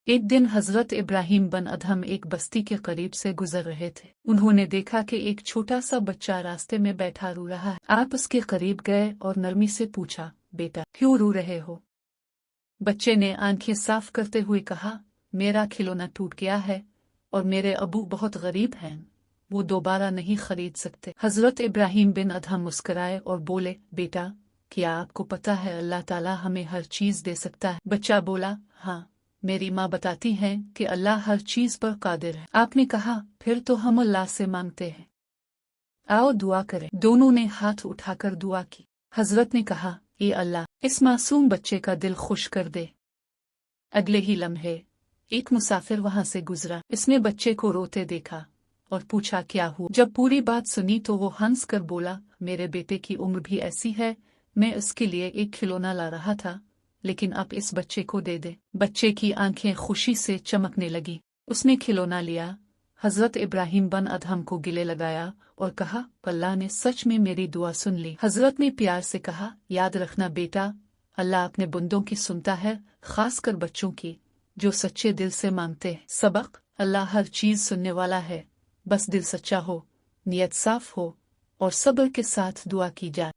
एक दिन हजरत इब्राहिम बन अदहम एक बस्ती के करीब से गुजर रहे थे। उन्होंने देखा कि एक छोटा सा बच्चा रास्ते में बैठा रो रहा है। आप उसके करीब गए और नरमी से पूछा, बेटा क्यों रो रहे हो? बच्चे ने आंखें साफ करते हुए कहा, मेरा खिलौना टूट गया है और मेरे अबू बहुत गरीब हैं, वो दोबारा नहीं खरीद सकते। हजरत इब्राहिम बिन अदहम मुस्कुराए और बोले, बेटा क्या आपको पता है अल्लाह ताला हमें हर चीज दे सकता है? बच्चा बोला, हाँ, मेरी माँ बताती है कि अल्लाह हर चीज पर कादिर है। आपने कहा, फिर तो हम अल्लाह से मांगते हैं, आओ दुआ करें। दोनों ने हाथ उठाकर दुआ की। हजरत ने कहा, ये अल्लाह इस मासूम बच्चे का दिल खुश कर दे। अगले ही लम्हे एक मुसाफिर वहां से गुजरा। इसने बच्चे को रोते देखा और पूछा, क्या हुआ? जब पूरी बात सुनी तो वो हंस कर बोला, मेरे बेटे की उम्र भी ऐसी है, मैं उसके लिए एक खिलौना ला रहा था, लेकिन अब इस बच्चे को दे दे। बच्चे की आंखें खुशी से चमकने लगी। उसने खिलौना लिया, हजरत इब्राहिम बन अदहम को गले लगाया और कहा, अल्लाह ने सच में मेरी दुआ सुन ली। हजरत ने प्यार से कहा, याद रखना बेटा, अल्लाह अपने बंदों की सुनता है, खासकर बच्चों की जो सच्चे दिल से मांगते हैं। सबक, अल्लाह हर चीज सुनने वाला है, बस दिल सच्चा हो, नियत साफ हो और सब्र के साथ दुआ की जाए।